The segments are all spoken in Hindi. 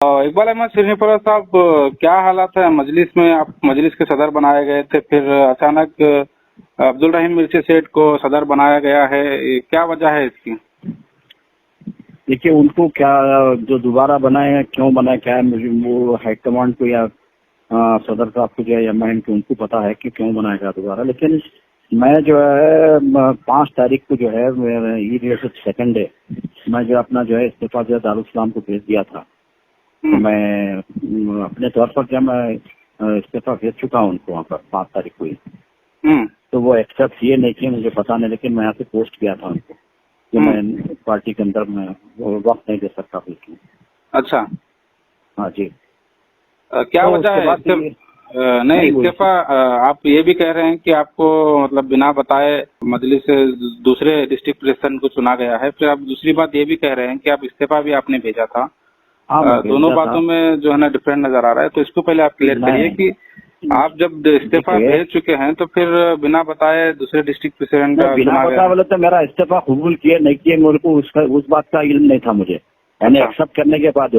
इकबाल अहमद श्रीनिवास साहब, क्या हालात है मजलिस में? आप मजलिस के सदर बनाए गए थे, फिर अचानक अब्दुल रहीम मिर्ची सेठ को सदर बनाया गया है, ये क्या वजह है इसकी? देखिए, उनको क्या जो दोबारा बनाए हैं, क्यों बनाए, क्या है, मुझे वो हाईकमांड को या सदर साहब को जो है या मैन को उनको पता है कि क्यों बनाया गया दोबारा। लेकिन मैं जो है 5 तारीख को जो है ईद सेकंड डे मैं जो अपना जो है इस्तीफा जो है दारुल को भेज दिया था। तो मैं अपने तौर पर जब मैं इस्तीफा भेज चुका हूँ उनको वहाँ पर 5 तारीख को ही। तो वो एक्सेप्ट किए नहीं किए मुझे पता नहीं, लेकिन मैं यहाँ से पोस्ट किया था उनको कि मैं पार्टी के अंदर में वक्त नहीं दे सकता बिल्कुल। अच्छा, हाँ जी। क्या तो वजह है? नहीं, इस्तीफा आप ये भी कह रहे हैं कि आपको मतलब बिना बताए मजलिस से दूसरे डिस्ट्रिक्ट प्रेसिडेंट को चुना गया है, फिर आप दूसरी बात ये भी कह रहे हैं कि आप इस्तीफा भी आपने भेजा था। दोनों बातों में जो है ना डिफरेंट नजर आ रहा है, तो इसको पहले आप क्लियर करिए कि आप जब इस्तीफा भेज चुके हैं तो फिर बिना बताए दूसरे डिस्ट्रिक्ट प्रेसिडेंट बिना बताए बोले तो मेरा इस्तीफा कबूल किए नहीं किए मेरे को उस बात का इल्म नहीं था मुझे। यानी एक्सेप्ट करने के बाद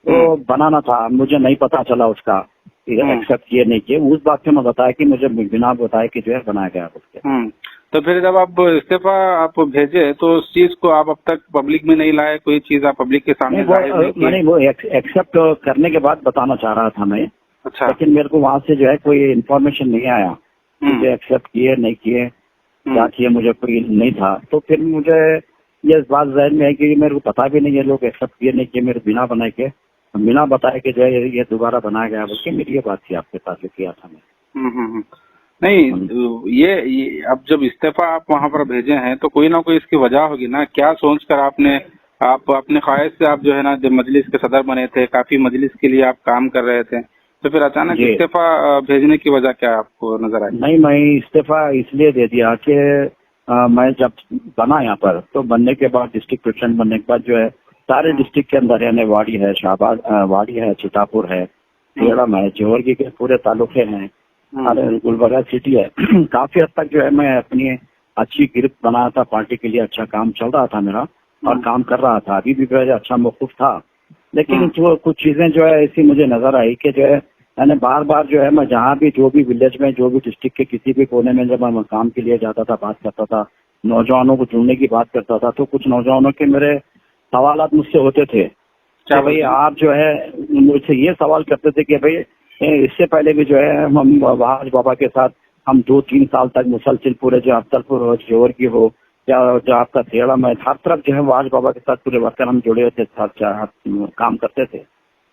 तो बनाना था, मुझे नहीं पता चला उसका एक्सेप्ट किए नहीं किए। उस बात से मैं बताया कि मुझे बिना बताए कि जो है बनाया गया उसके। तो फिर जब आप इस्तीफा आप भेजे तो उस चीज को आप अब तक पब्लिक में नहीं लाए, कोई चीज आप पब्लिक के सामने जाहिर नहीं की? नहीं, वो एक्सेप्ट करने के बाद बताना चाह रहा था मैं। अच्छा। लेकिन मेरे को वहाँ से जो है कोई इन्फॉर्मेशन नहीं आया मुझे एक्सेप्ट किए नहीं किए क्या किए, मुझे कोई नहीं था। तो फिर मुझे ये बात जहन में है कि मेरे को पता भी नहीं है लोग एक्सेप्ट किए नहीं किए, मेरे बिना बनाए के बिना बताए के जो है ये दोबारा बनाया गया, बल्कि मेरी ये बात थी आपके पास जो किया था मैं। नहीं, ये अब जब इस्तीफा आप वहाँ पर भेजे हैं तो कोई ना कोई इसकी वजह होगी ना। क्या सोचकर आप अपने ख्वाहिश से आप जो है ना जब मजलिस के सदर बने थे, काफी मजलिस के लिए आप काम कर रहे थे, तो फिर अचानक इस्तीफा भेजने की वजह क्या आपको नजर आई? नहीं, मैं इस्तीफा इसलिए दे दिया कि मैं जब बना यहाँ पर तो बनने के बाद डिस्ट्रिक्ट प्रेसिडेंट बनने के बाद जो है सारे डिस्ट्रिक्ट के अंदर यानी वाड़ी है, शाहबाद वाड़ी है, चितापुर है, खेड़म है, जोहरगी के पूरे तालुके हैं, गुलबर्गा सिटी है। काफी हद तक जो है मैं अपनी अच्छी गिरफ्त बनाया था, पार्टी के लिए अच्छा काम चल रहा था मेरा और काम कर रहा था, अभी भी मेरा अच्छा मौकूफ था। लेकिन जो कुछ चीजें जो है ऐसी मुझे नजर आई कि जो है मैंने बार बार जो है मैं जहाँ भी जो भी विलेज में जो भी डिस्ट्रिक्ट के किसी भी कोने में जब मैं काम के लिए जाता था, बात करता था, नौजवानों को जुड़ने की बात करता था, तो कुछ नौजवानों के मेरे सवालात मुझसे होते थे कि भाई आप जो है मुझसे ये सवाल करते थे कि भाई इससे पहले भी जो है हम वहाज बाबा के साथ हम 2-3 साल तक मुसलसिल पूरे जो अफसलपुर हो, जोर की हो या जो आपका खेड़ा में हर तरफ जो है वहाज बाबा के साथ पूरे वर्कर हम जुड़े हुए थे, काम करते थे।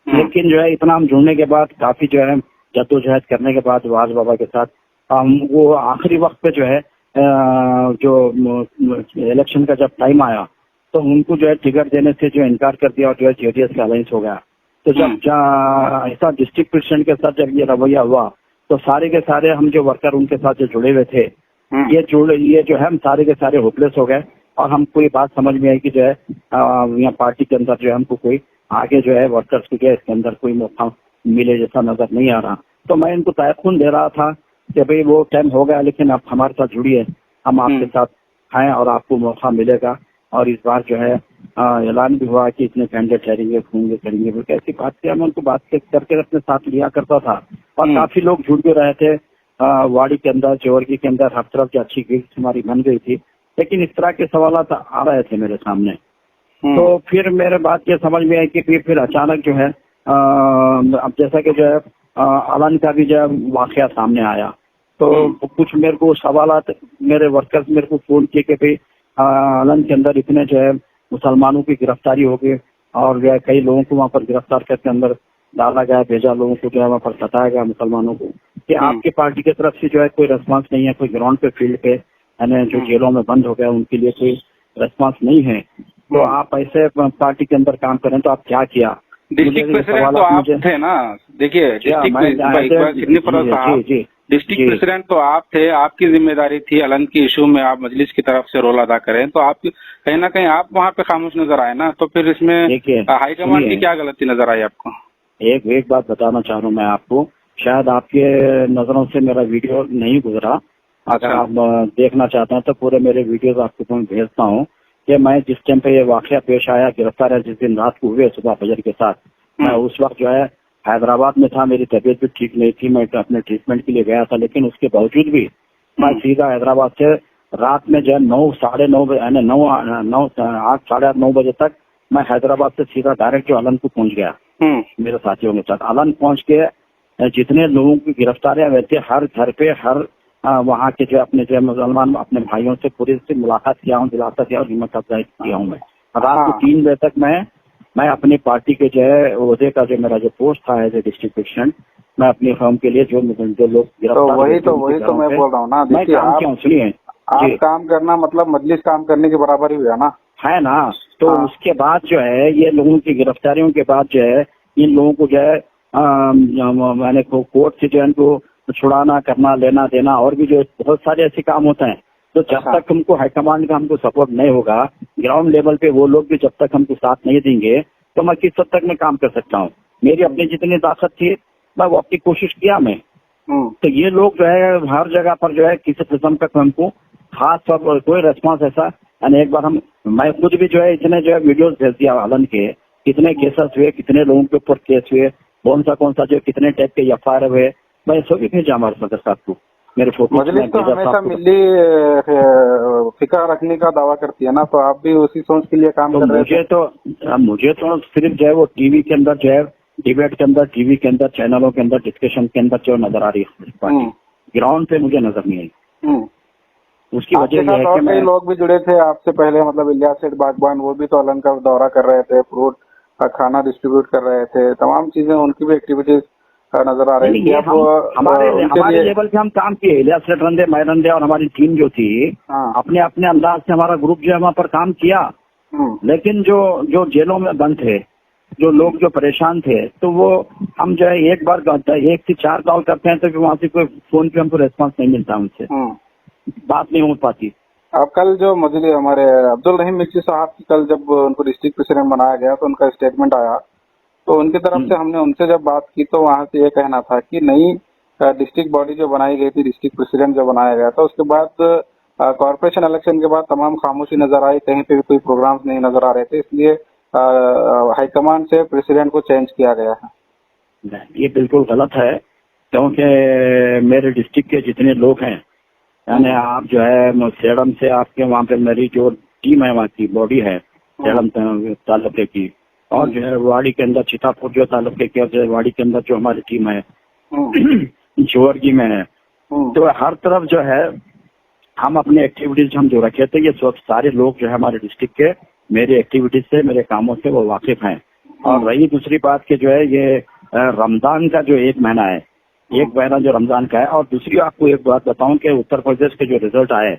लेकिन जो है इतना हम जुड़ने के बाद काफी जो है जद्दोजहद करने के बाद वहाज बाबा के साथ हम वो आखिरी वक्त पे जो है जो इलेक्शन का जब टाइम आया तो उनको जो है टिकट देने से जो इनकार कर दिया और जो है जेडीएस का अलायंस हो गया। तो जब ऐसा डिस्ट्रिक्ट प्रेसिडेंट के साथ जब ये रवैया हुआ तो सारे के सारे हम जो वर्कर उनके साथ जो जुड़े हुए थे ये जो है हम सारे के सारे होपलेस हो गए और हम कोई बात समझ में आई कि जो है यहाँ पार्टी के अंदर जो है हमको कोई आगे जो है वर्कर्स को जो है इसके अंदर कोई मौका मिले जैसा नजर नहीं आ रहा। तो मैं इनको तयखुन दे रहा था कि भाई वो टाइम हो गया, लेकिन आप हमारे साथ जुड़िए, हम आपके साथ हैं और आपको मौका मिलेगा। और इस बार जो है ऐलान भी हुआ कि इतने कैंडिडेट ठहरेंगे, घूमेंगे, करेंगे, वो कैसी बात किया। मैं उनको बात करके अपने साथ लिया करता था और काफी लोग जुड़ भी रहे थे वाड़ी के अंदर, जोरगी के अंदर, हर तरफ की अच्छी गिफ्ट हमारी बन गई थी। लेकिन इस तरह के सवाल आ रहे थे मेरे सामने। तो फिर मेरे बात ये समझ में आई कि फिर अचानक जो है अब जैसा कि जो है अलन का भी जो है वाकया सामने आया तो कुछ मेरे को सवालात मेरे वर्कर्स मेरे को फोन किए कि भाई अलन के अंदर इतने जो है मुसलमानों की गिरफ्तारी हो गई और जो है कई लोगों को वहाँ पर गिरफ्तार करके अंदर डाला गया, भेजा, लोगों को जो है वहाँ पर सताया गया मुसलमानों को, कि आपकी पार्टी की तरफ से जो है कोई रिस्पांस नहीं है, कोई ग्राउंड पे फील्ड पे यानी जो जेलों में बंद हो गया उनके लिए कोई रिस्पांस नहीं है, तो आप ऐसे पार्टी के अंदर काम करें तो आप क्या किया? डिस्ट्रिक्ट प्रेसिडेंट तो आप थे ना। देखिए डिस्ट्रिक्ट प्रेसिडेंट तो आप थे, आपकी जिम्मेदारी थी अलन की इशू में आप मजलिस की तरफ से रोल अदा करें, तो आप कहीं ना कहीं आप वहाँ पे खामोश नजर आए ना, तो फिर इसमें हाईकमांड की क्या गलती नजर आई आपको? एक बात बताना चाह रहा हूँ मैं आपको, शायद आपके नजरों से मेरा वीडियो नहीं गुजरा, अगर आप देखना चाहते हैं तो पूरे मेरे वीडियोज आपको मैं भेजता हूँ कि मैं जिस टाइम पे ये वाकया पेश आया, गिरफ्तार है जिस दिन रात को हुए सुबह फजर के साथ, मैं उस वक्त जो है हैदराबाद में था, मेरी तबीयत भी ठीक नहीं थी, मैं अपने ट्रीटमेंट के लिए गया था, लेकिन उसके बावजूद भी मैं सीधा हैदराबाद से रात में जो है 9, साढ़े 9 बजे 8, साढ़े 8, 9 बजे तक मैं हैदराबाद से सीधा डायरेक्ट जो अलनपुर पहुंच गया मेरे साथियों के साथ। अलन पहुंच के जितने लोगों की गिरफ्तारियां हुए थे, हर घर पे हर वहाँ के जो अपने जो मुसलमान अपने भाइयों से पूरी से मुलाकात किया हूँ, दिलासा दिया और हिम्मत अफजाई किया हूँ। मैं रात को 3 बजे तक मैं अपनी पार्टी के जो है ओहदे का जो मेरा जो पोस्ट था एज ए डिस्ट्रिक्ट प्रेसिडेंट, मैं अपनी फर्म के लिए जो लोग गिरफ्तार वही तो मैं बोल रहा हूँ ना, मैं काम किया हूँ। सुनिए, आप काम करना मतलब मजलिस काम करने के बराबर ही हुआ ना, है ना। तो उसके बाद जो है ये लोगों की गिरफ्तारियों के बाद जो है इन लोगों को जो है मैंने कोर्ट से जो है इनको छुड़ाना, करना, लेना देना और भी जो बहुत सारे ऐसे काम होते हैं। तो जब तक हमको हाईकमांड का हमको सपोर्ट नहीं होगा, ग्राउंड लेवल पे वो लोग भी जब तक हमको साथ नहीं देंगे, तो मैं किस हद तक मैं काम कर सकता हूँ। मेरी अपनी जितनी ताकत थी मैं वो अपनी कोशिश किया मैं। तो ये लोग जो है हर जगह पर जो है किसी किस्म का हमको खास तौर कोई रेस्पॉन्स ऐसा, यानी एक बार मैं खुद भी जो है इतने जो है वीडियोस भेज दिया हलन के, कितने केसेस हुए, कितने लोगों के ऊपर केस हुए, कौन सा जो कितने टाइप के एफआईआर हुए, मैं सब भी भेजा हमारे सदस्य साहब को। मेरे फोटो मजलिस तो हमेशा मिली फिक्र रखने का दावा करती है ना, तो आप भी उसी सोच के लिए काम कर रहे थे। मुझे तो सिर्फ जो है वो टीवी के अंदर जो है डिबेट के अंदर, टीवी के अंदर, चैनलों के अंदर, डिस्कशन के अंदर जो नजर आ रही है पार्टी, ग्राउंड पे मुझे नजर नहीं आई। उसकी वजह यह है कि कई लोग भी जुड़े थे आपसे पहले, मतलब इलियास सेठ बागबान, वो भी तो अलग का दौरा कर रहे थे, फ्रूट खाना डिस्ट्रीब्यूट कर रहे थे, तमाम चीजें उनकी भी एक्टिविटीज नजर आ रही थी। हमारे लेवल पे हम काम किए, इलियास सेठ रंदे, मैं रंदे और हमारी टीम जो थी, अपने अपने अंदाज से हमारा ग्रुप जो है वहाँ पर काम किया। लेकिन जो जेलों में बंद थे, जो लोग जो परेशान थे, तो वो हम जो है एक बार 1 से 4 कॉल करते हैं तो फिर वहाँ से कोई फोन पे हमको रेस्पॉन्स नहीं मिलता, उनसे बात नहीं हो पाती। अब कल जो मजलिस हमारे अब्दुल रहीम मिर्ची साहब की कल जब उनको डिस्ट्रिक्ट प्रेसिडेंट बनाया गया तो उनका स्टेटमेंट आया, तो उनकी तरफ से हमने उनसे जब बात की तो वहाँ से ये कहना था कि नई डिस्ट्रिक्ट बॉडी जो बनाई गई थी, डिस्ट्रिक्ट प्रेसिडेंट जो बनाया गया था, उसके बाद कॉर्पोरेशन इलेक्शन के बाद तमाम खामोशी नजर आई, कहीं पे भी कोई प्रोग्राम्स नहीं नजर आ रहे थे, इसलिए हाईकमांड से प्रेसिडेंट को चेंज किया गया है। ये बिल्कुल गलत है, क्योंकि मेरे डिस्ट्रिक्ट के जितने लोग हैं, यानी आप जो है सेडम से आपके वहाँ पे मेरी जो टीम है, वहाँ की बॉडी है सेडम तालुके की, और जो है वाड़ी के अंदर चितापुर जो तालुके की, और वाड़ी के अंदर जो हमारी टीम है जोरगी में है, तो हर तरफ जो है हम अपने एक्टिविटीज हम जो रखे थे, ये सब सारे लोग जो है हमारे डिस्ट्रिक्ट के मेरे एक्टिविटीज से, मेरे कामों से वो वाकिफ हैं। और रही दूसरी बात कि जो है ये रमजान का जो 1 महीना है, 1 महीना जो रमजान का है, और दूसरी आपको एक बात बताऊं कि उत्तर प्रदेश के जो रिजल्ट आए,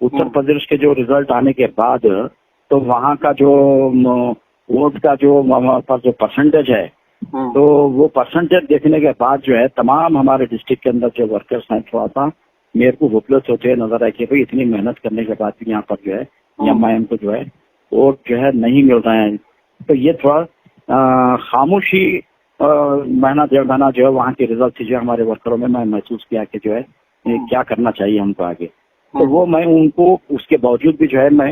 उत्तर प्रदेश के जो रिजल्ट आने के बाद तो वहाँ का जो वोट का जो परसेंटेज है, तो वो परसेंटेज देखने के बाद जो है तमाम हमारे डिस्ट्रिक्ट के अंदर जो वर्कर्स हैं, थोड़ा सा मेरे को होपलेस होते नजर आए कि भाई इतनी मेहनत करने के बाद भी यहाँ पर जो है एमआईएम को जो है वोट जो है नहीं मिल रहे हैं। तो ये थोड़ा खामोशी महीना 1.5 महीना जो है वहाँ के रिजल्ट जो हमारे वर्करों में मैं महसूस किया कि जो है क्या करना चाहिए हमको आगे। तो वो मैं उनको उसके बावजूद भी जो है मैं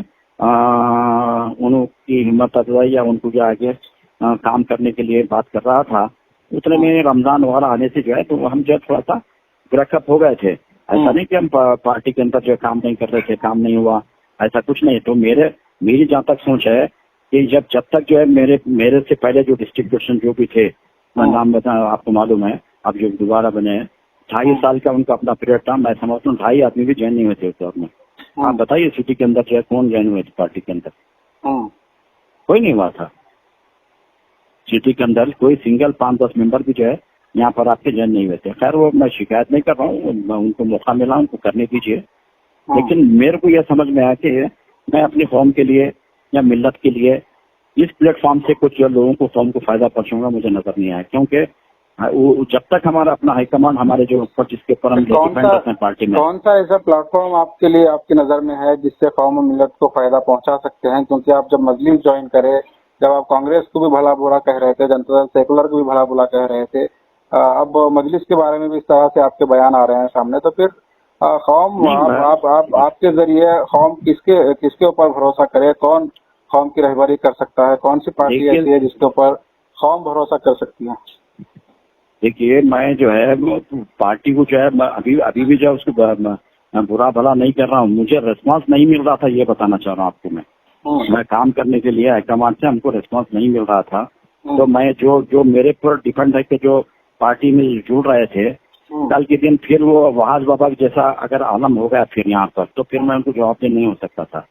उनकी हिम्मत अफजाई या उनको जो आगे काम करने के लिए बात कर रहा था। उतने में रमजान वगैरह आने से जो है तो हम जो थोड़ा सा ब्रेकअप हो गए थे। ऐसा नहीं कि हम पार्टी के अंदर जो काम नहीं कर रहे थे, काम नहीं हुआ, ऐसा कुछ नहीं। तो मेरी जहाँ तक सोच है कि जब तक जो है मेरे से पहले जो डिस्ट्रिक्ट प्रेसिडेंट जो भी थे, मैं नाम बता, आपको मालूम है, अब जो दोबारा बने 2.5 साल का उनका अपना पीरियड था। मैं समझता हूँ 2.5 आदमी भी ज्वाइन नहीं हुए थे उस दौर में। आप बताइए सिटी के अंदर जो है कौन ज्वाइन हुए थे पार्टी के अंदर? कोई नहीं हुआ था। सिटी के अंदर कोई सिंगल 5-10 मेंबर भी जो है यहाँ पर आपके ज्वाइन नहीं हुए थे। खैर वो मैं शिकायत नहीं कर रहा हूँ, उनको मौका मिला, उनको करने दीजिए। लेकिन मेरे को यह समझ में आया कि मैं अपनी कौम के लिए या मिल्लत के लिए इस प्लेटफॉर्म से कुछ लोगों को कौम को फायदा पहुंचाऊंगा मुझे नजर नहीं आया। क्योंकि जब तक हमारा अपना हाईकमान हमारे जो ऊपर जिसके ऊपर हम डिपेंड करते हैं पार्टी में, कौन सा ऐसा प्लेटफॉर्म आपके लिए आपकी नजर में है जिससे कौम और मिल्लत को फायदा पहुंचा सकते हैं? क्योंकि आप जब मजलिस ज्वाइन करे, जब आप कांग्रेस को भी भला बुरा कह रहे थे, जनता दल सेकुलर को भी भला बुरा कह रहे थे, अब मजलिस के बारे में भी इस तरह से आपके बयान आ रहे हैं सामने, तो फिर कौम आपके जरिए कौम किसके ऊपर भरोसा करे? कौन कौम की रहबरी कर सकता है? कौन सी पार्टी ऐसी है जिसके ऊपर कौन भरोसा कर सकती है? देखिए, मैं जो है पार्टी को जो है अभी अभी भी जो है उसको मैं बुरा भला नहीं कर रहा हूँ। मुझे रिस्पांस नहीं मिल रहा था, ये बताना चाह रहा हूँ आपको। मैं काम करने के लिए हाईकमान से हमको रिस्पांस नहीं मिल रहा था। तो मैं जो मेरे पर डिपेंड है कि जो पार्टी में जुड़ रहे थे, कल के दिन फिर वो वहाज बाबा जैसा अगर आलम हो गया फिर यहाँ पर, तो फिर मैं उनको जवाब दे नहीं हो सकता था।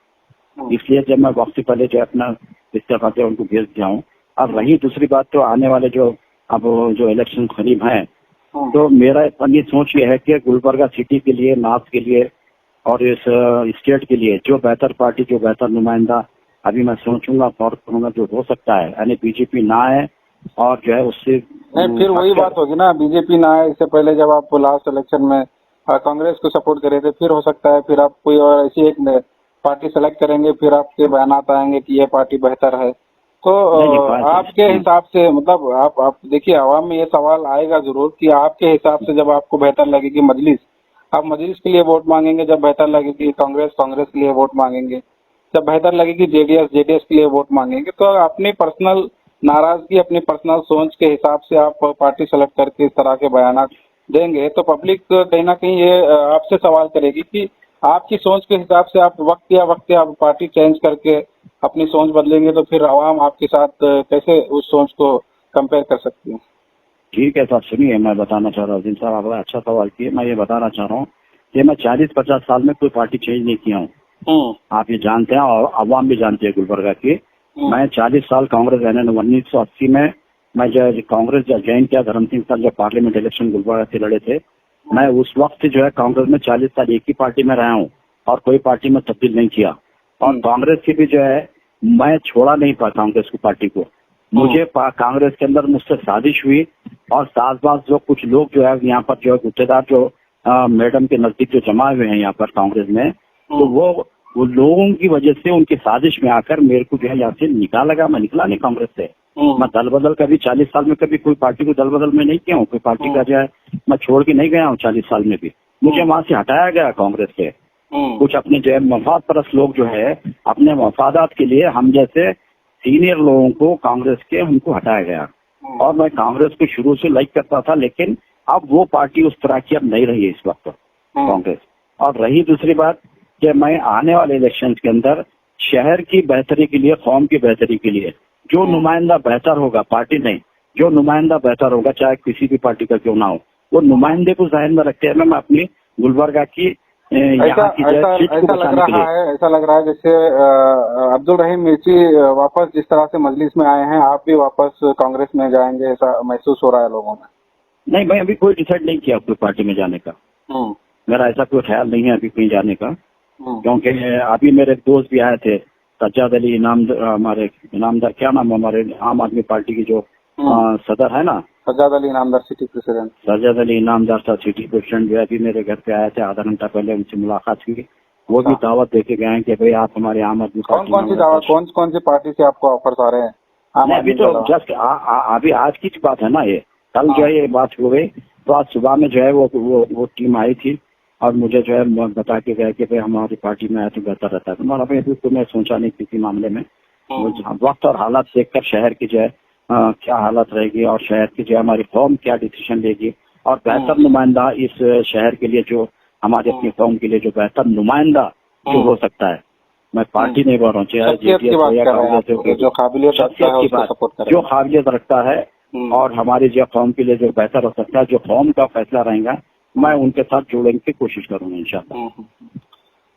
इसलिए जब मैं वक्त से पहले जो अपना इस्तीफा से उनको भेज दिया हूँ। अब रही दूसरी बात, तो आने वाले जो इलेक्शन करीब है, तो मेरा अपनी सोच ये है कि गुलबर्गा सिटी के लिए, नॉर्थ के लिए और इस स्टेट के लिए जो बेहतर पार्टी, जो बेहतर नुमाइंदा अभी मैं सोचूंगा फॉर करूंगा जो हो सकता है, यानी बीजेपी ना है और जो है उससे नहीं, फिर वही बात होगी ना, बीजेपी ना है। इससे पहले जब आप लास्ट इलेक्शन में कांग्रेस को सपोर्ट करे थे, फिर हो सकता है फिर आप कोई और ऐसी एक पार्टी सेलेक्ट करेंगे, फिर आपके बयानात आएंगे कि ये पार्टी बेहतर है। तो आपके हिसाब से, मतलब आप देखिए, आवाम में ये सवाल आएगा जरूर कि आपके हिसाब से जब आपको बेहतर लगेगी मजलिस, आप मजलिस के लिए वोट मांगेंगे। जब बेहतर लगेगी कांग्रेस, कांग्रेस के लिए वोट मांगेंगे। जब बेहतर लगेगी जेडीएस, जेडीएस के लिए वोट मांगेंगे। तो अपनी पर्सनल नाराजगी, अपनी पर्सनल सोच के हिसाब से आप पार्टी सेलेक्ट करके इस तरह के बयान देंगे, तो पब्लिक कहीं ना कहीं ये आपसे सवाल करेगी कि आपकी सोच के हिसाब से आप वक्त आप पार्टी चेंज करके अपनी सोच बदलेंगे, तो फिर आवाम आपके साथ कैसे उस सोच को कंपेयर कर सकती है? ठीक है साहब, सुनिए, मैं बताना चाह रहा हूँ। जिन साहब आपने अच्छा सवाल किया। मैं ये बताना चाह रहा हूँ कि मैं 40-50 साल में कोई पार्टी चेंज नहीं किया हूँ। आप ये जानते हैं और अवाम भी जानती है गुलबर्गा की। मैं 40 साल कांग्रेस रहने 1980 में मैं जब कांग्रेस ज्वाइन किया, धर्म सिंह सर जब पार्लियामेंट इलेक्शन गुलबर्गा से लड़े थे, मैं उस वक्त जो है कांग्रेस में 40 साल एक ही पार्टी में रहा हूँ और कोई पार्टी में तब्दील नहीं किया। और कांग्रेस की भी जो है मैं छोड़ा नहीं पा कांग्रेस की पार्टी को। मुझे कांग्रेस के अंदर मुझसे साजिश हुई और साथ जो कुछ लोग जो है यहाँ पर जो है गुत्तेदार जो मैडम के नजदीक जो जमा हुए हैं यहाँ पर कांग्रेस में, तो वो लोगों की वजह से उनकी साजिश में आकर मेरे को जो है यहाँ से निकाला। मैं निकला नहीं कांग्रेस से। मैं दल बदल कभी 40 साल में कभी कोई पार्टी को दल बदल में नहीं किया हूँ। कोई पार्टी का जो है मैं छोड़ के नहीं गया हूँ 40 साल में भी। मुझे वहां से हटाया गया कांग्रेस से। कुछ अपने जो है मफाद परस्त लोग जो है अपने मफादात के लिए हम जैसे सीनियर लोगों को कांग्रेस के हमको हटाया गया। और मैं कांग्रेस को शुरू से लाइक करता था, लेकिन अब वो पार्टी उस तरह की अब नहीं रही है इस वक्त कांग्रेस। और रही दूसरी बात कि मैं आने वाले इलेक्शन के अंदर शहर की बेहतरी के लिए, कौम की बेहतरी के लिए जो नुमाइंदा बेहतर होगा, पार्टी नहीं, जो नुमाइंदा बेहतर होगा चाहे किसी भी पार्टी का क्यों ना हो, वो नुमाइंदे को ज़हन में रखते हुए मैं अपनी गुलबर्गा की ऐसा लग रहा है जैसे अब्दुल रहीम मिर्ची वापस जिस तरह से मजलिस में आए हैं, आप भी वापस कांग्रेस में जाएंगे, ऐसा महसूस हो रहा है लोगों में? नहीं, मैं अभी कोई डिसाइड नहीं किया कोई पार्टी में जाने का। मेरा ऐसा कोई ख्याल नहीं है अभी कहीं जाने का। क्योंकि अभी मेरे दोस्त भी आए थे, सज्जाद अली हमारे इनामदार, क्या नाम हमारे आम आदमी पार्टी की जो सदर है ना, सज्जाद अली इनामदार सिटी प्रेसिडेंट। सज्जाद अली इनामदार साहब सिटी प्रेसिडेंट जो अभी मेरे घर पे आए थे, आधा घंटा पहले उनसे मुलाकात हुई। वो भी दावत देके गए हैं कि भाई आप हमारे आम आदमी पार्टी। कौन सी दावत, कौन सी पार्टी से आपको ऑफर्स आ रहे हैं? अभी तो जस्ट अभी आज की बात है ना ये। कल जो है ये बात हो गई, तो आज सुबह में जो है वो टीम आई थी और मुझे जो है बता के गए कि भाई हमारी पार्टी में आए तो बेहतर रहता है। तुम्हारा भाई अभी तो मैं सोचा नहीं किसी मामले में। वक्त और हालात देखकर शहर की जो है क्या हालत रहेगी और शहर की जो हमारी कौम क्या डिसीजन लेगी और बेहतर नुमाइंदा इस शहर के लिए, जो हमारी अपनी कौम के लिए जो बेहतर नुमाइंदा जो हो सकता है। मैं पार्टी नहीं बोल रहा हूँ, जो काबिलियत रखता है और हमारी जो कौम के लिए जो बेहतर हो सकता है, जो कौम का फैसला रहेगा, मैं उनके साथ जोड़ने की कोशिश करूंगा इंशाल्लाह।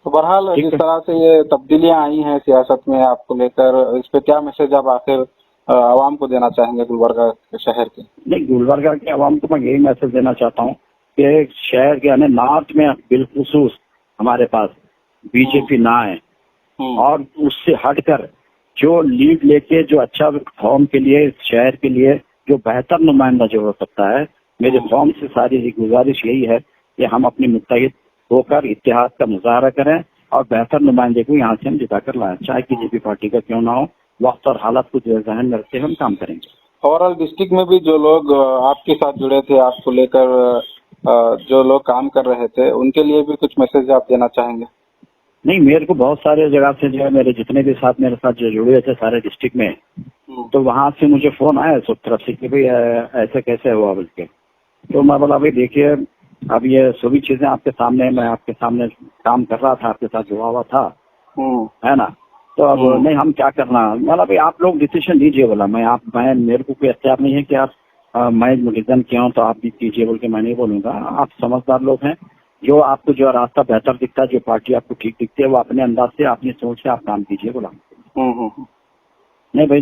तो बहरहाल जिस तरह से ये तब्दीलियां आई हैं सियासत में आपको लेकर, इस पे क्या मैसेज आप आखिर आवाम को देना चाहेंगे गुलबर्गा शहर के? नहीं, गुलबर्गा के आवाम को मैं यही मैसेज देना चाहता हूँ कि शहर के यानी नॉर्थ में बिलखुसूस हमारे पास बीजेपी ना है और उससे हटकर जो लीड लेके जो अच्छा कौम के लिए, शहर के लिए जो बेहतर नुमाइंदा जो हो सकता है, मेरे कौम से सारी गुजारिश यही है कि हम अपनी मुत्तहिद होकर इत्तेहाद का मुजाहरा करें और बेहतर नुमाइंदे को यहाँ से हम जिता कर लाएं, चाहे किसी भी पार्टी का क्यों ना हो। वक्त और हालात को ध्यान में रखते हम काम करेंगे। ओवरऑल डिस्ट्रिक्ट में भी जो लोग आपके साथ जुड़े थे, आपको लेकर जो लोग काम कर रहे थे, उनके लिए भी कुछ मैसेज आप देना चाहेंगे? नहीं, मेरे को बहुत सारे जगह से जो है मेरे जितने भी साथ मेरे साथ जो जुड़े थे सारे डिस्ट्रिक्ट में, तो वहां से मुझे फोन आया सब तरफ से कि भाई ऐसे कैसे हुआ बोल के। तो मैं बोला भाई देखिए अब ये सभी चीजें आपके सामने, मैं आपके सामने काम कर रहा था, आपके साथ जुड़ा हुआ था, है ना। तो अब नहीं हम क्या करना, बोला भाई आप लोग डिसीजन लीजिए। बोला मैं मेरे को कोई अख्तियार नहीं है कि आप मैं रिजन किया हूँ तो आप भी कीजिए बोल के मैं नहीं बोलूंगा। आप समझदार लोग हैं, जो आपको जो रास्ता बेहतर दिखता है, जो पार्टी आपको ठीक दिखती है, वो अपने अंदाज से अपनी सोच से आप काम कीजिए। बोला नहीं भाई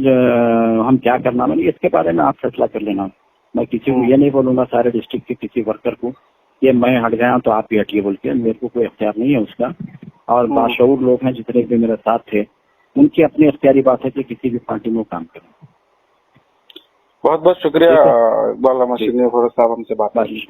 हम क्या करना, मैंने इसके बारे में आप फैसला कर लेना। मैं किसी को ये नहीं बोलूंगा सारे डिस्ट्रिक्ट के किसी वर्कर को कि मैं हट गया तो आप भी हटिए बोल के, मेरे को कोई अख्तियार नहीं है उसका। और बाशऊर लोग हैं जितने भी मेरे साथ थे, उनकी अपनी अख्तियारी बात है कि किसी भी पार्टी में काम करें। बहुत बहुत शुक्रिया इकबाल अहमद साहब हमसे बात करने।